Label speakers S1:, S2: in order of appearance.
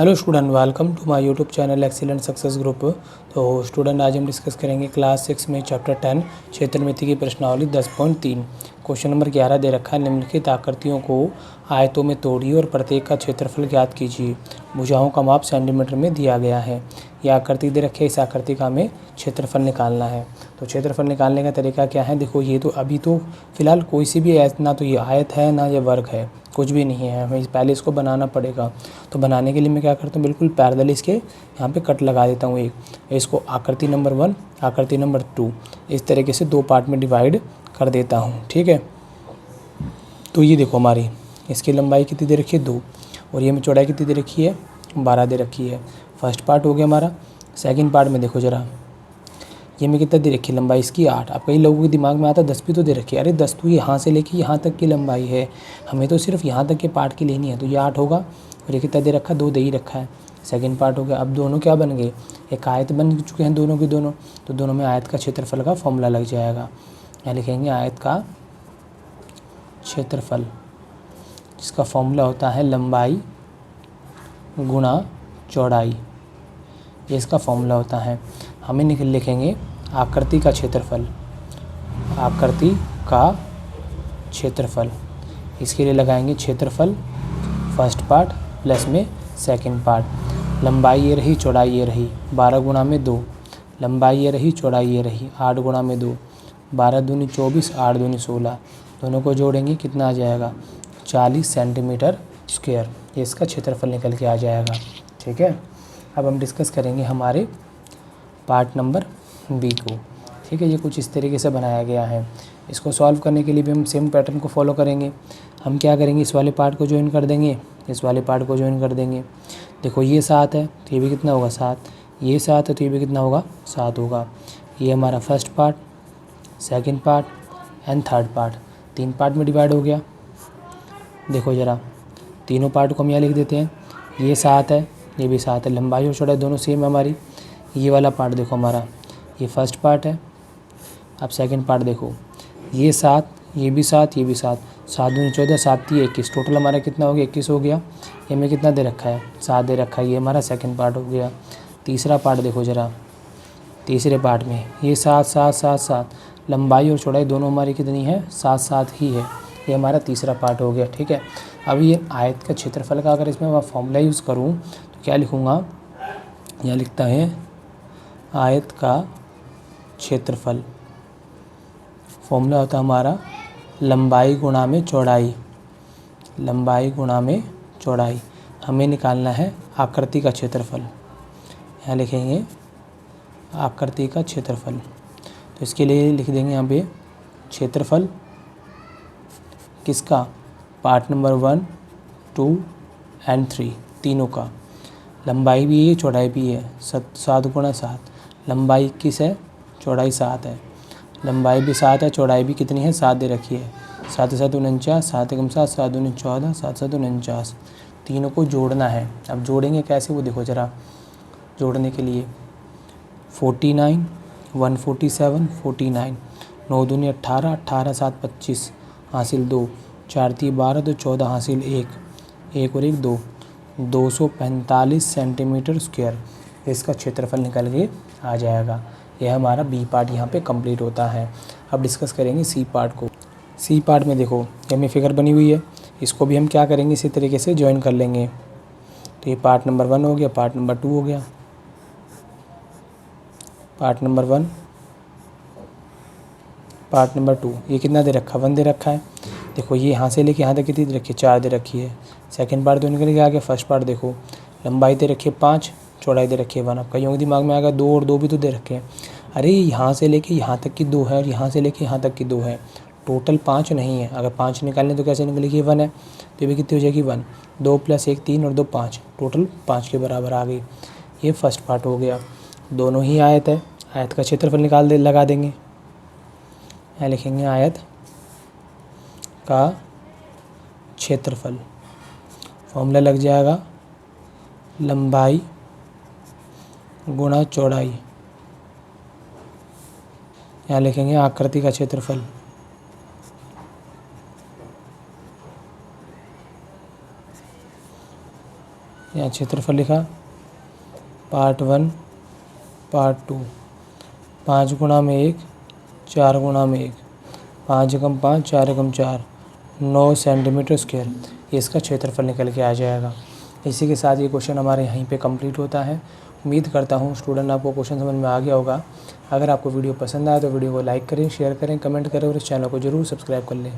S1: Hello student, welcome to my YouTube channel excellent success group. तो student, आज हम discuss करेंगे क्लास 6 में चैप्टर 10 क्षेत्रमिति की प्रश्नावली 10.3। क्वेश्चन नंबर 11 दे रखा है, निम्नलिखित आकृतियों को आयतों में तोड़िए और प्रत्येक का क्षेत्रफल ज्ञात कीजिए। भुजाओं का माप सेंटीमीटर में दिया गया है। यह आकृति दे रखी है, इस आकृति का हमें क्षेत्रफल निकालना है। तो क्षेत्रफल निकालने का तरीका क्या है, देखो ये तो अभी तो फिलहाल कोई सी भी आयत, ना तो ये आयत है ना ये वर्ग है, कुछ भी नहीं है। हमें पहले इसको बनाना पड़ेगा। तो बनाने के लिए मैं क्या करता हूँ, बिल्कुल पैरेलल इसके यहाँ पे कट लगा देता हूँ। एक इसको आकृति नंबर 1, आकृति नंबर 2, इस तरीके से दो पार्ट में डिवाइड कर देता हूँ। ठीक है, तो ये देखो हमारी इसकी लंबाई कितनी दे रखी है 2, और ये में चौड़ाई कितनी दे रखी है 12 दे रखी है। फर्स्ट पार्ट हो गया हमारा। सेकंड पार्ट में देखो ज़रा, ये में कितना दे रखी है लंबाई इसकी 8। अब कई लोगों के दिमाग में आता है 10 भी तो दे रखी है। अरे 10 तो यहाँ से लेके यहाँ तक की लंबाई है, हमें तो सिर्फ यहाँ तक के पार्ट की लेनी है। तो ये 8 होगा, और ये कितना दे रखा है 2 दे ही रखा है। सेकंड पार्ट हो गया। अब दोनों क्या बन गए, एक आयत बन चुके हैं दोनों के दोनों। तो दोनों में आयत का क्षेत्रफल का फॉर्मूला लग जाएगा। यहाँ लिखेंगे आयत का क्षेत्रफल, जिसका फॉर्मूला होता है लंबाई गुणा चौड़ाई। ये इसका फॉर्मूला होता है। हमें लिखेंगे आकृति का क्षेत्रफल, आकृति का क्षेत्रफल। इसके लिए लगाएंगे क्षेत्रफल फर्स्ट पार्ट प्लस में सेकंड पार्ट। लंबाई ये रही, चौड़ाई ये रही, 12 गुणा में 2। लंबाई ये रही, चौड़ाई ये रही, 8 गुणा में 2, 12 दूनी 24, 8 दूनी 16। दोनों को जोड़ेंगे कितना आ जाएगा 40 सेंटीमीटर स्क्वायर। ये इसका क्षेत्रफल निकल के आ जाएगा। ठीक है, अब हम डिस्कस करेंगे हमारे पार्ट नंबर बी को। ठीक है, ये कुछ इस तरीके से बनाया गया है। इसको सॉल्व करने के लिए भी हम सेम पैटर्न को फॉलो करेंगे। हम क्या करेंगे, इस वाले पार्ट को ज्वाइन कर देंगे, इस वाले पार्ट को ज्वाइन कर देंगे। देखो ये 7 है तो ये भी कितना होगा 7, ये 7 है तो ये भी कितना होगा 7 होगा। ये हमारा first part, second part and third part, 3 part में डिवाइड हो गया। देखो ज़रा, तीनों पार्ट को हम यहाँ लिख देते हैं। ये 7 है, ये भी 7 है, लंबाई और चौड़ाई दोनों सेम है हमारी। ये वाला पार्ट देखो हमारा, ये फर्स्ट पार्ट है। अब सेकंड पार्ट देखो, ये 7, ये भी 7, ये भी 7, 7 दूनी 14, 7 3 21, टोटल हमारा कितना हो गया 21 हो गया। ये में कितना दे रखा है 7 दे रखा है। ये हमारा सेकंड पार्ट हो गया। तीसरा पार्ट देखो ज़रा, तीसरे पार्ट में ये 7 7 7 7, लंबाई और चौड़ाई दोनों हमारी कितनी है 7 7 ही है। ये हमारा तीसरा पार्ट हो गया। ठीक है, अब ये आयत का क्षेत्रफल का अगर इसमें मैं फॉर्मूला यूज़ करूँ तो क्या लिखूँगा, यह लिखता है आयत का क्षेत्रफल। फॉर्मूला होता है हमारा लंबाई गुणा में चौड़ाई, लंबाई गुणा में चौड़ाई। हमें निकालना है आकृति का क्षेत्रफल। यहाँ लिखेंगे आकृति का क्षेत्रफल। तो इसके लिए लिख देंगे यहाँ पे क्षेत्रफल किसका, पार्ट नंबर 1 2 एंड 3 तीनों का। लंबाई भी है, चौड़ाई भी है। 7 गुणा 7, लंबाई 21 है, चौड़ाई 7 है। लंबाई भी 7 है, चौड़ाई भी कितनी है 7 दे रखी है। 7 7 49, 7 एकम 7, 7 दूनी 14, 7 7 49। तीनों को जोड़ना है। अब जोड़ेंगे कैसे वो देखो ज़रा। जोड़ने के लिए 49 147 49, 9 दूनी 18, 18 7 25, हासिल 2, 4 3 12, तो 14 हासिल 1, 1 और 1 2, 245 सेंटीमीटर स्क्वायर। इसका क्षेत्रफल निकल के आ जाएगा। यह हमारा बी पार्ट यहाँ पे कंप्लीट होता है। अब डिस्कस करेंगे सी पार्ट को। सी पार्ट में देखो ये में फिगर बनी हुई है, इसको भी हम क्या करेंगे इसी तरीके से ज्वाइन कर लेंगे। तो ये पार्ट नंबर 1 हो गया, पार्ट नंबर 2 हो गया, पार्ट नंबर 1, पार्ट नंबर 2। ये कितना दे रखा 1 दे रखा है। देखो ये यहाँ से लेके यहाँ तक कितनी दे रखी है 4 दे रखी है। सेकंड पार्ट तो निकल के आ गया। फर्स्ट पार्ट देखो, लंबाई दे रखी है 5, चौड़ाई दे रखी है 1। अब कईयों के दिमाग में आएगा 2 और 2 भी तो दे रखे हैं। अरे यहाँ से लेके यहाँ तक की 2 है और यहाँ से लेके यहाँ तक की 2 है, टोटल 5 नहीं है। अगर 5 निकालें तो कैसे निकलेगी 1 है, तो ये भी कितनी हो जाएगी 1। 2 + 1 3 और 2 5, टोटल 5 के बराबर आ गई। ये फर्स्ट पार्ट हो गया। दोनों ही आयत है, आयत का क्षेत्रफल लगा देंगे। यहाँ लिखेंगे आयत का क्षेत्रफल। फॉर्मूला लग जाएगा लंबाई गुणा चौड़ाई। यहाँ लिखेंगे आकृति का क्षेत्रफल। यहाँ क्षेत्रफल लिखा, पार्ट 1 पार्ट 2, 5 गुणा में 1, 4 गुणा में 1, 5 एकम 5, 4 एकम 4, 9 सेंटीमीटर स्क्वायर, ये इसका क्षेत्रफल निकल के आ जाएगा। इसी के साथ ये क्वेश्चन हमारे यहीं पे कंप्लीट होता है। उम्मीद करता हूँ स्टूडेंट आपको क्वेश्चन समझ में आ गया होगा। अगर आपको वीडियो पसंद आए तो वीडियो को लाइक करें, शेयर करें, कमेंट करें और इस चैनल को ज़रूर सब्सक्राइब कर लें।